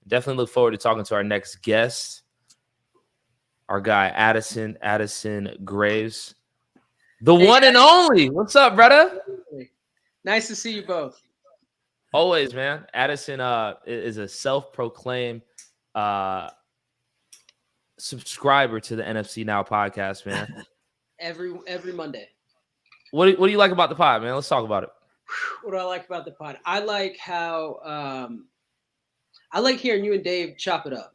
Definitely look forward to talking to our next guest, our guy Addison Graves, the Hey one and guys, only. What's up, brother? nice to see you both. Always, man. Addison is a self-proclaimed uh subscriber to the NFC Now podcast, man. Every Monday. What do you like about the pod, man? Let's talk about it. What do I like about the pod? I like how I like hearing you and Dave chop it up.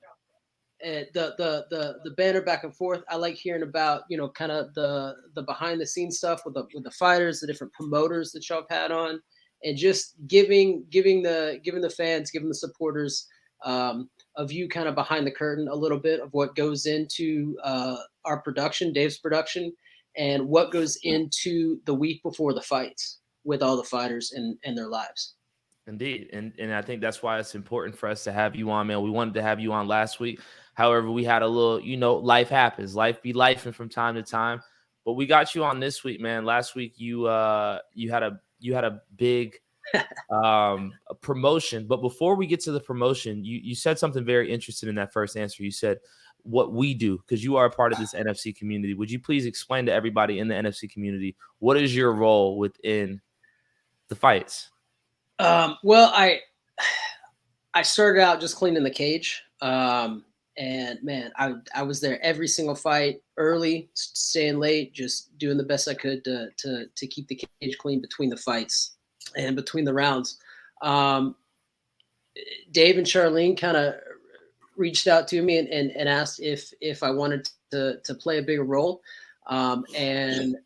The banner back and forth. I like hearing about kind of the behind the scenes stuff with the fighters, the different promoters that y'all have had on, and just giving the fans, giving the supporters a view kind of behind the curtain a little bit of what goes into our production, Dave's production, and what goes into the week before the fights with all the fighters and their lives. Indeed. And I think that's why it's important for us to have you on, man. We wanted to have you on last week. However, we had a little, life happens. Life be lifing from time to time. But we got you on this week, man. Last week you had a big a promotion. But before we get to the promotion, you said something very interesting in that first answer. You said what we do, because you are a part of this NFC community. Would you please explain to everybody in the NFC community what is your role within the fights? Well, I started out just cleaning the cage, and man, I was there every single fight, early, staying late, just doing the best I could to keep the cage clean between the fights and between the rounds. Um, Dave and Charlene kind of reached out to me and asked if I wanted to play a bigger role, and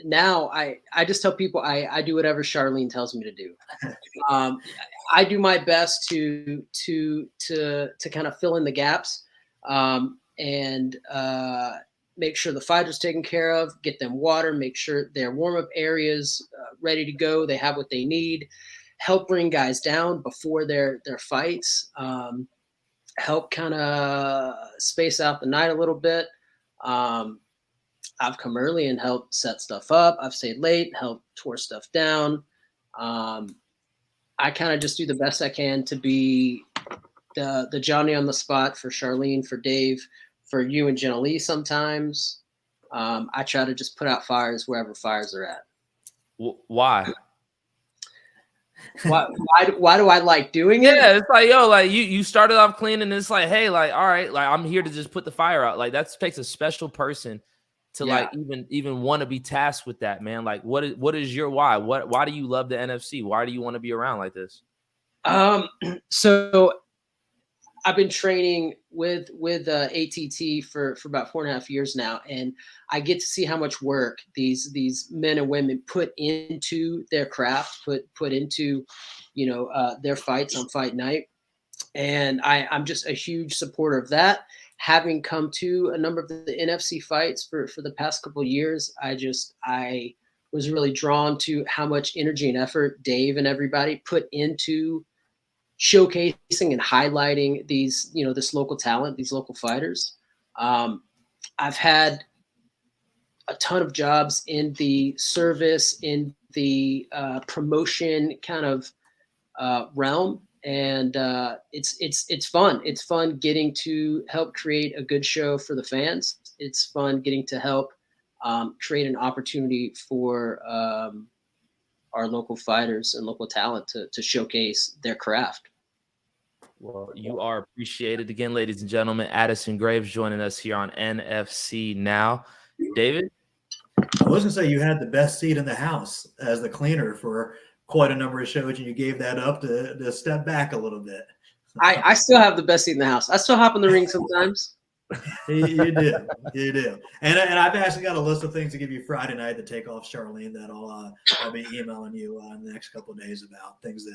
now I just tell people I do whatever Charlene tells me to do. Um, I do my best to kind of fill in the gaps, and make sure the fighter's taken care of, get them water, make sure their warm up areas ready to go, they have what they need, help bring guys down before their fights, help kind of space out the night a little bit. Um, I've come early and helped set stuff up. I've stayed late, helped tore stuff down. Um, I kind of just do the best I can to be the Johnny on the spot for Charlene, for Dave, for you and Jenna Lee sometimes. I try to just put out fires wherever fires are at. Why? Why do I like doing it? Yeah, it's like, yo, like you started off clean, and it's like, hey, like, all right, like I'm here to just put the fire out. Like that takes a special person to like even want to be tasked with that, man. Like what is your why? Why do you love the NFC? Why do you want to be around like this? So I've been training with ATT for about 4.5 years now, and I get to see how much work these men and women put into their craft, put into their fights on fight night, and I'm just a huge supporter of that. Having come to a number of the NFC fights for the past couple of years, I was really drawn to how much energy and effort Dave and everybody put into showcasing and highlighting these, this local talent, these local fighters. I've had a ton of jobs in the service, in the promotion kind of realm, and it's fun. It's fun getting to help create a good show for the fans. It's fun getting to help create an opportunity for our local fighters and local talent to showcase their craft. Well, you are appreciated again, ladies and gentlemen. Addison Graves joining us here on NFC Now. David? I was going to say you had the best seat in the house as the cleaner for quite a number of shows, and you gave that up to step back a little bit. I still have the best seat in the house. I still hop in the ring sometimes. You do. And I've actually got a list of things to give you Friday night to take off Charlene that I'll be emailing you in the next couple of days about things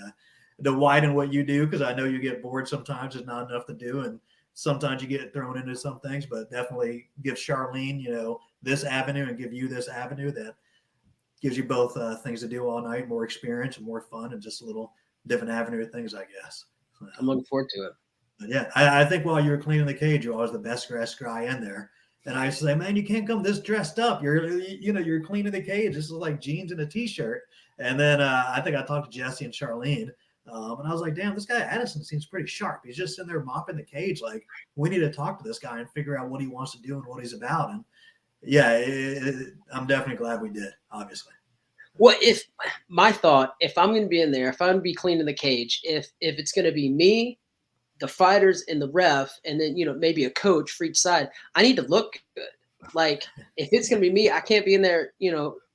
to widen what you do, because I know you get bored sometimes. There's not enough to do, and sometimes you get thrown into some things. But definitely give Charlene, this avenue, and give you this avenue that gives you both things to do all night, more experience and more fun, and just a little different avenue of things, I guess. I'm looking forward to it. But yeah, I think while you were cleaning the cage, you were always the best dressed guy in there. And I used to say, man, you can't come this dressed up. You're cleaning the cage. This is like jeans and a t-shirt. And then I think I talked to Jesse and Charlene And I was like, damn, this guy Addison seems pretty sharp. He's just sitting there mopping the cage. Like, we need to talk to this guy and figure out what he wants to do and what he's about. And yeah, I'm definitely glad we did, obviously. Well, if I'm going to be in there, if I'm going to be cleaning the cage, if it's going to be me, the fighters, and the ref, and then, maybe a coach for each side, I need to look good. Like, if it's going to be me, I can't be in there,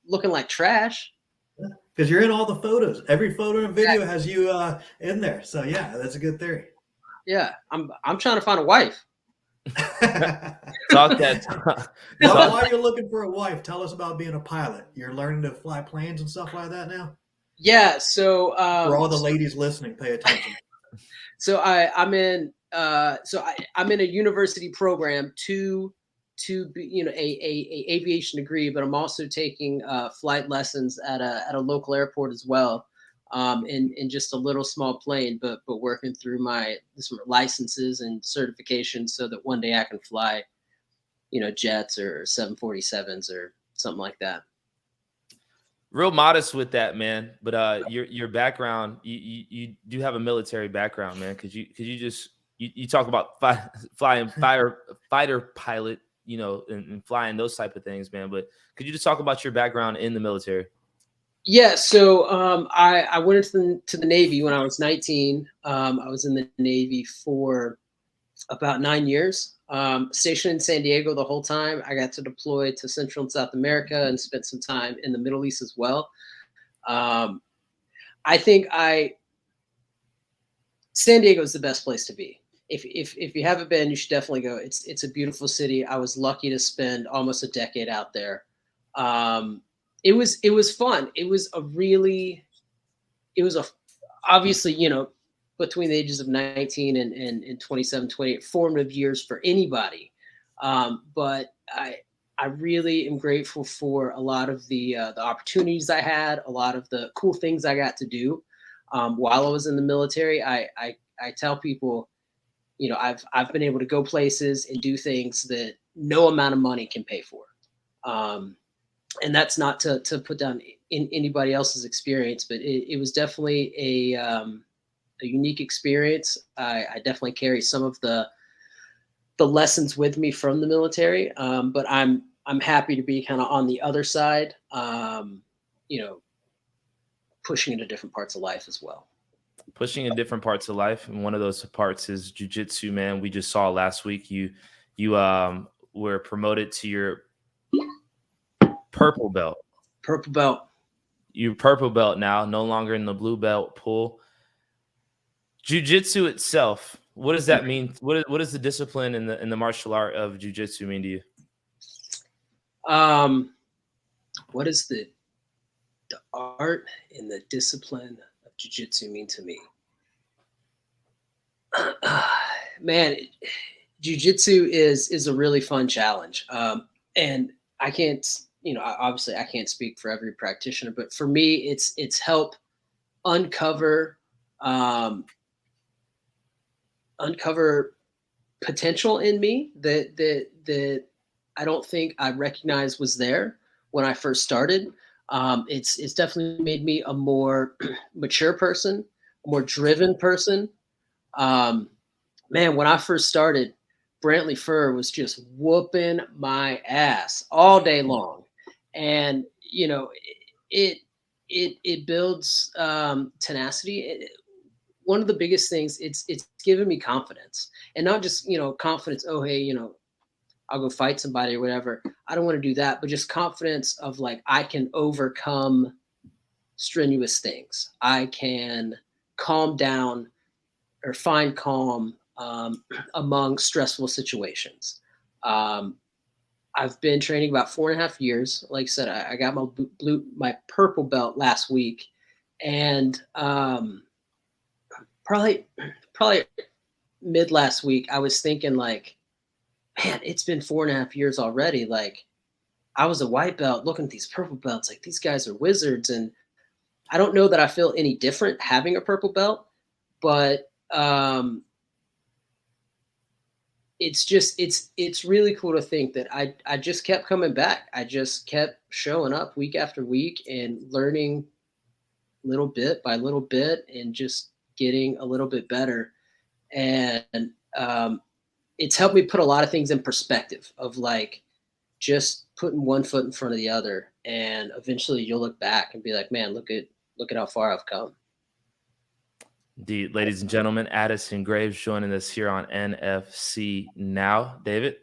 looking like trash. Because you're in all the photos. Every photo and video has you in there. So yeah, that's a good theory. Yeah, I'm trying to find a wife. Talk that. While you're looking for a wife, tell us about being a pilot. You're learning to fly planes and stuff like that now? Yeah. So for all the ladies listening, pay attention. So I'm in a university program to be, a aviation degree, but I'm also taking flight lessons at a local airport as well, in just a little small plane, but working through my licenses and certifications so that one day I can fly, jets or 747s or something like that. Real modest with that, man. But your background, you do have a military background, man. Because you talk about flying fighter pilot, and flying those type of things, man. But could you just talk about your background in the military? Yeah, so I went into the Navy when I was 19. I was in the Navy for about 9 years. Stationed in San Diego the whole time. I got to deploy to Central and South America and spent some time in the Middle East as well. I think San Diego is the best place to be. If you haven't been, you should definitely go. It's a beautiful city. I was lucky to spend almost a decade out there. It was fun. It was obviously, between the ages of 19 and 27, 28, formative years for anybody. But I really am grateful for a lot of the opportunities I had, a lot of the cool things I got to do while I was in the military. I tell people, I've been able to go places and do things that no amount of money can pay for. And that's not to put down in anybody else's experience, but it was definitely a unique experience. I definitely carry some of the lessons with me from the military, but I'm happy to be kind of on the other side, pushing into different parts of life as well. Pushing in different parts of life, and one of those parts is Ju-Jitsu, man. We just saw last week you were promoted to your purple belt. Purple belt. You're purple belt now, no longer in the blue belt pool. Jiu-Jitsu itself, what does that mean? What is the discipline in the martial art of Jiu-Jitsu mean to you? What does the art and the discipline of Jiu-Jitsu mean to me? Man, Jiu-Jitsu is a really fun challenge. And I can't, obviously I can't speak for every practitioner, but for me, it's help uncover potential in me that I don't think I recognized was there when I first started. It's definitely made me a more mature person, a more driven person. Man, when I first started, Brantley Fur was just whooping my ass all day long. And, it builds tenacity. One of the biggest things, it's given me confidence, and not just, confidence. Oh, hey, I'll go fight somebody or whatever. I don't want to do that, but just confidence of like, I can overcome strenuous things. I can calm down or find calm among stressful situations. I've been training about 4.5 years. Like I said, I got my purple belt last week, and probably mid last week, I was thinking like, man, it's been 4.5 years already. Like, I was a white belt looking at these purple belts, like these guys are wizards. And I don't know that I feel any different having a purple belt, but it's really cool to think that I just kept coming back. I just kept showing up week after week and learning little bit by little bit, and just getting a little bit better. And it's helped me put a lot of things in perspective of like just putting one foot in front of the other. And eventually you'll look back and be like, man, look at how far I've come. Indeed, ladies and gentlemen, Addison Graves joining us here on NFC Now. David?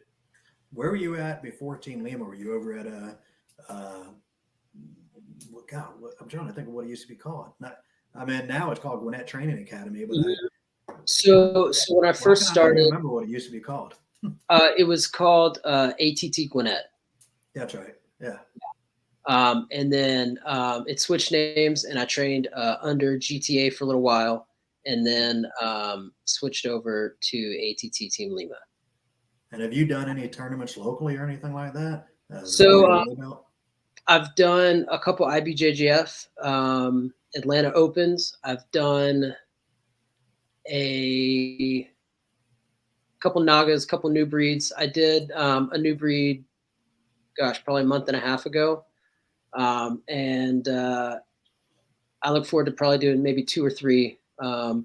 Where were you at before Team Lima? Were you over at I'm trying to think of what it used to be called. Now it's called Gwinnett Training Academy. But so when I first started, I remember what it used to be called. It was called ATT Gwinnett. That's right. Yeah. And then it switched names, and I trained under GTA for a little while, and then switched over to ATT Team Lima. And have you done any tournaments locally or anything like that? I've done a couple IBJJF, Atlanta Opens. I've done a couple Nagas, couple new breeds. I did a new breed, probably a month and a half ago. And I look forward to probably doing maybe 2 or 3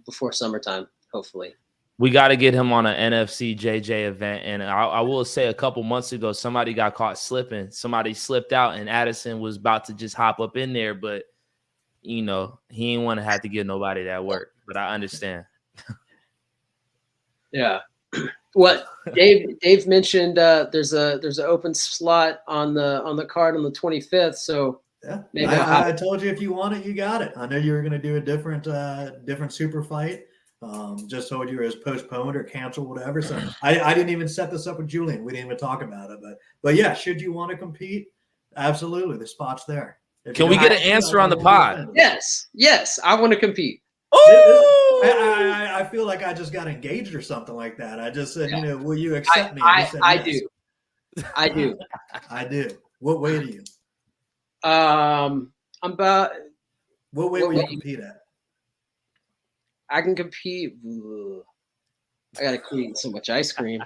before summertime, hopefully. We got to get him on an NFC JJ event. And I will say a couple months ago, somebody got caught slipping. Somebody slipped out, and Addison was about to just hop up in there. But, he didn't want to have to give nobody that work. But I understand. Yeah. What Dave mentioned, there's an open slot on the card on the 25th. So yeah, maybe I told you if you want it, you got it. I know you were going to do a different super fight. Just told you it was postponed or canceled, whatever. So I didn't even set this up with Julien. We didn't even talk about it. But yeah, should you want to compete? Absolutely, the spot's there. Can we get an answer on the pod? Yes, I want to compete. I feel like I just got engaged or something like that. I just said, will you accept me? I do. I do. What weight are you? I'm about. What weight will you compete at? I can compete. I gotta eat so much ice cream.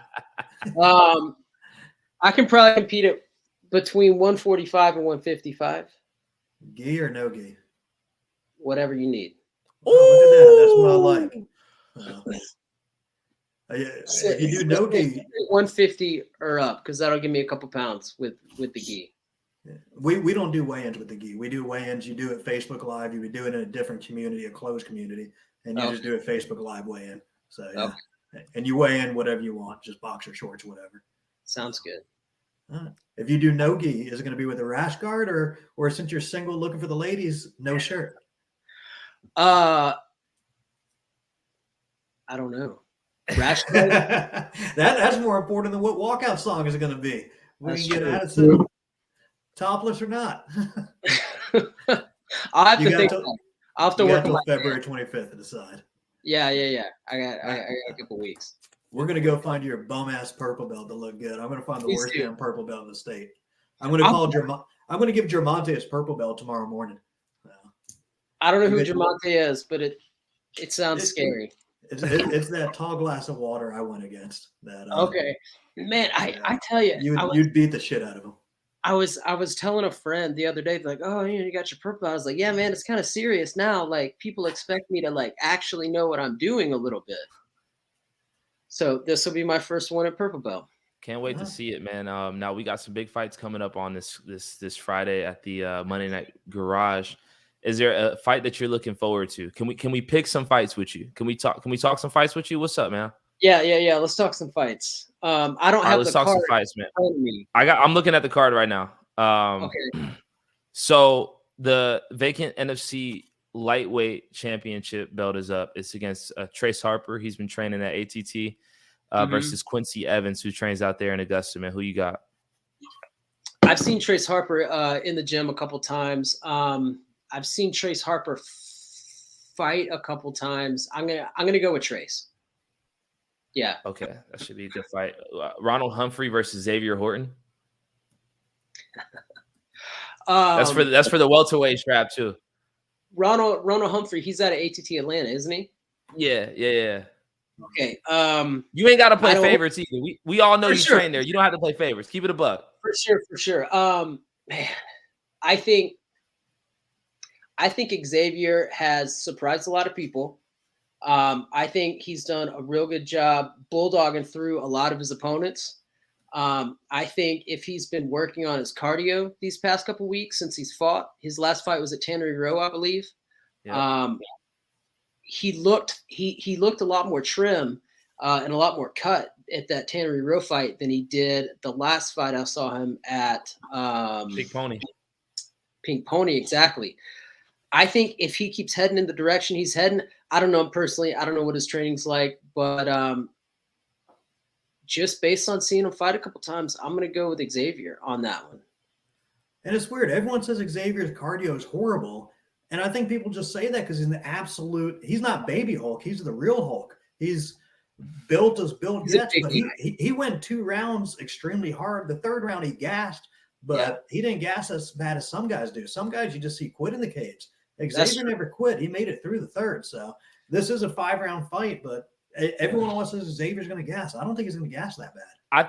I can probably compete at between 145 and 155. Gi or no gi? Whatever you need. Oh, look at that. That's what I like. If you do no gi, 150 or up, because that'll give me a couple pounds with the gi. We don't do weigh-ins with the gi. We do weigh-ins. You do it Facebook Live. You would do it in a different community, a closed community, and you just do it Facebook Live weigh-in. So yeah, and you weigh in whatever you want, just boxer shorts, whatever. Sounds good. If you do no gi, is it going to be with a rash guard, or since you're single looking for the ladies, no shirt? I don't know. Rash guard? That's more important than what walkout song is it going to be. We can get Addison topless or not. I'll have to think. I'll have to work until February 25th to decide. Yeah. I got a couple weeks. We're gonna go find your bum ass purple belt to look good. I'm gonna find the worst damn purple belt in the state. I'm gonna give Germonte his purple belt tomorrow morning. I don't know who Germonte is, but it sounds scary. It's that tall glass of water I went against. Okay, man, I tell you, you'd beat the shit out of him. I was telling a friend the other day, like, oh, you got your purple belt. I was like, yeah, man, it's kind of serious now. Like, people expect me to like actually know what I'm doing a little bit. So this will be my first one at purple belt. Can't wait to see it, man. Now we got some big fights coming up on this Friday at the Monday Night Garage. Is there a fight that you're looking forward to? Can we pick some fights with you? Can we talk some fights with you? What's up, man? Yeah. Let's talk some fights. I don't have let's the talk card some fights, man. Me. I'm looking at the card right now. Okay. So the vacant NFC lightweight championship belt is up. It's against Trace Harper. He's been training at ATT versus Quincy Evans, who trains out there in Augusta. Man, who you got? I've seen Trace Harper in the gym a couple times. I've seen Trace Harper fight a couple times. I'm gonna go with Trace. Yeah. Okay, that should be a good fight. Ronald Humphrey versus Xavier Horton. That's for the welterweight strap too. Ronald Humphrey, he's out of ATT Atlanta, isn't he? Yeah. Okay. You ain't got to play favorites either. We all know you train there. You don't have to play favorites. Keep it a buck. For sure. Man, I think Xavier has surprised a lot of people. I think he's done a real good job bulldogging through a lot of his opponents. I think if he's been working on his cardio these past couple weeks since he's fought, his last fight was at Tannery Row, I believe. Yeah. He looked a lot more trim and a lot more cut at that Tannery Row fight than he did the last fight I saw him at. Big Pony. Pink Pony, exactly. I think if he keeps heading in the direction he's heading, I don't know him personally. I don't know what his training's like, but just based on seeing him fight a couple times, I'm going to go with Xavier on that one. And it's weird. Everyone says Xavier's cardio is horrible. And I think people just say that because he's not baby Hulk. He's the real Hulk. He's built as built gets, but he went 2 rounds extremely hard. The 3rd round he gassed, but he didn't gas as bad as some guys do. Some guys you just see quit in the cage. Xavier never quit. He made it through the 3rd. So this is a 5-round fight, but everyone always says Xavier's going to gas. I don't think he's going to gas that bad. I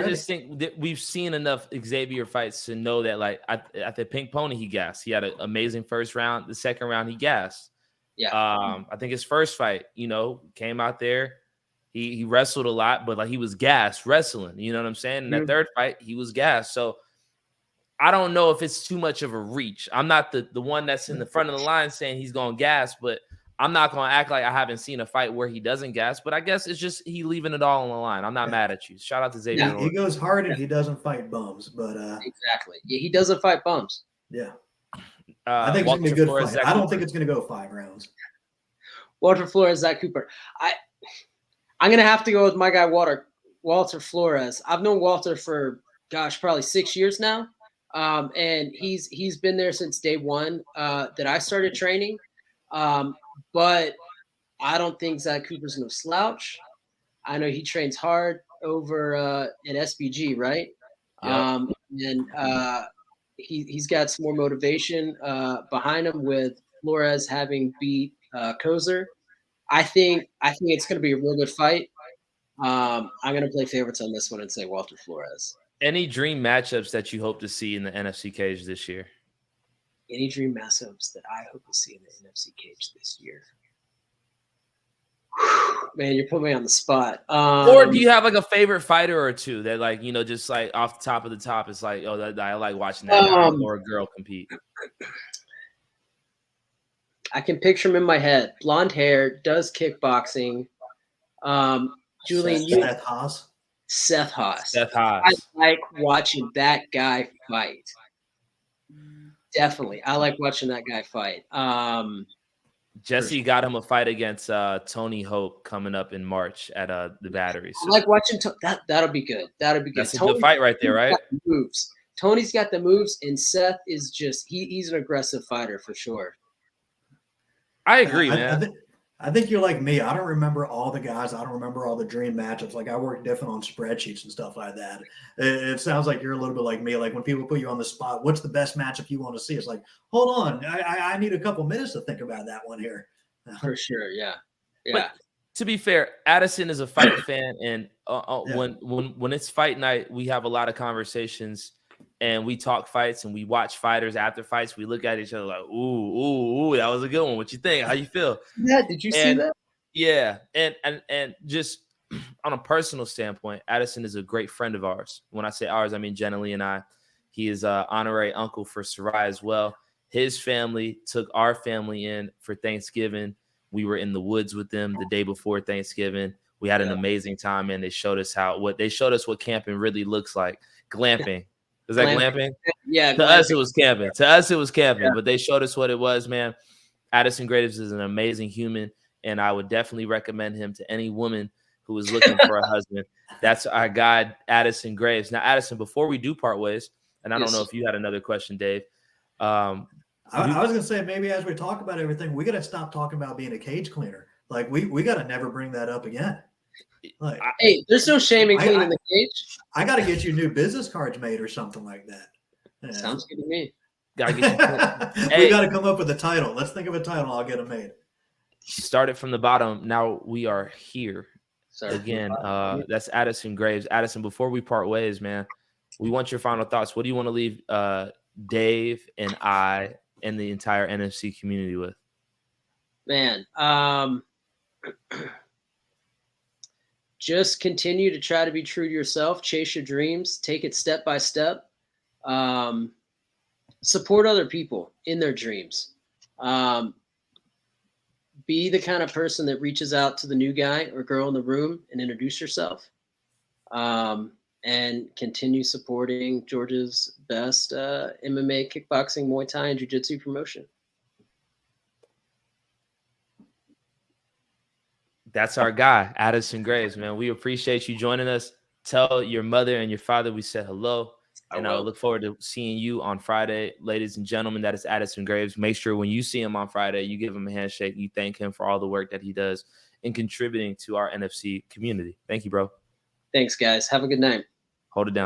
just think that we've seen enough Xavier fights to know that, like, at the Pink Pony, he gassed. He had an amazing 1st round. The 2nd round, he gassed. Yeah. I think his first fight, came out there. He wrestled a lot, but like he was gassed wrestling. You know what I'm saying? In that 3rd fight, he was gassed. So I don't know if it's too much of a reach. I'm not the one that's in the front of the line saying he's going to gas, but I'm not going to act like I haven't seen a fight where he doesn't gas. But I guess it's just he leaving it all on the line. I'm not mad at you. Shout out to Xavier. Yeah, he goes hard and he doesn't fight bums. But exactly. Yeah, he doesn't fight bums. Yeah. I think it's going to be a good fight. Zach I don't Cooper. think it's going to go 5 rounds. Walter Flores, Zach Cooper. I'm going to have to go with my guy, Walter Flores. I've known Walter for, probably 6 years now. And he's been there since day one that I started training. But I don't think Zach Cooper's no slouch. I know he trains hard over at SBG, right? Yep. And he's got some more motivation behind him with Flores having beat Kozer. I think it's going to be a real good fight. I'm going to play favorites on this one and say Walter Flores. Any dream matchups that you hope to see in the NFC cage this year? Any dream matchups that I hope to see in the NFC cage this year? Man, you're putting me on the spot. Or do you have like a favorite fighter or two that, like, just like off the top of the top, it's like, oh, that I like watching that guy or a girl compete? I can picture him in my head. Blonde hair, does kickboxing. Julien, Seth Haas. I like watching that guy fight. Definitely. I like watching that guy fight. Jesse got him a fight against Tony Hope coming up in March at the Battery. So. I like watching that'll be good. That'll be good. That's a good fight right there, right? Moves. Tony's got the moves, and Seth is just he's an aggressive fighter for sure. I agree, man. I think you're like me. I don't remember all the guys. I don't remember all the dream matchups. Like I work different on spreadsheets and stuff like that. It sounds like you're a little bit like me. Like when people put you on the spot, what's the best matchup you want to see? It's like, hold on, I need a couple minutes to think about that one here. For sure, yeah. But to be fair, Addison is a fight fan, and when it's fight night, we have a lot of conversations. And we talk fights and we watch fighters after fights. We look at each other like, ooh, that was a good one. What you think? How you feel? Yeah, did you see that? Yeah. And just on a personal standpoint, Addison is a great friend of ours. When I say ours, I mean Jenna Lee and I. He is an honorary uncle for Sarai as well. His family took our family in for Thanksgiving. We were in the woods with them the day before Thanksgiving. We had an amazing time, and they showed us what camping really looks like. Glamping. Is that glamping? Yeah. To us, it was camping. Yeah. But they showed us what it was, man. Addison Graves is an amazing human, and I would definitely recommend him to any woman who is looking for a husband. That's our guy, Addison Graves. Now, Addison, before we do part ways, and I don't know if you had another question, Dave. I was going to say, maybe as we talk about everything, we got to stop talking about being a cage cleaner. Like, we got to never bring that up again. Like, hey, there's no shame in cleaning the cage. I got to get you new business cards made or something like that. Yeah. Sounds good to me. Gotta get you we got to come up with a title. Let's think of a title. I'll get them made. Started from the bottom. Now we are here. Again, that's Addison Graves. Addison, before we part ways, man, we want your final thoughts. What do you want to leave Dave and I and the entire NFC community with? Man, Just continue to try to be true to yourself, chase your dreams, take it step by step. Support other people in their dreams. Be the kind of person that reaches out to the new guy or girl in the room and introduce yourself. And continue supporting Georgia's best MMA, kickboxing, Muay Thai, and Jiu-Jitsu promotion. That's our guy, Addison Graves, man. We appreciate you joining us. Tell your mother and your father we said hello. And I look forward to seeing you on Friday. Ladies and gentlemen, that is Addison Graves. Make sure when you see him on Friday, you give him a handshake. You thank him for all the work that he does in contributing to our NFC community. Thank you, bro. Thanks, guys. Have a good night. Hold it down.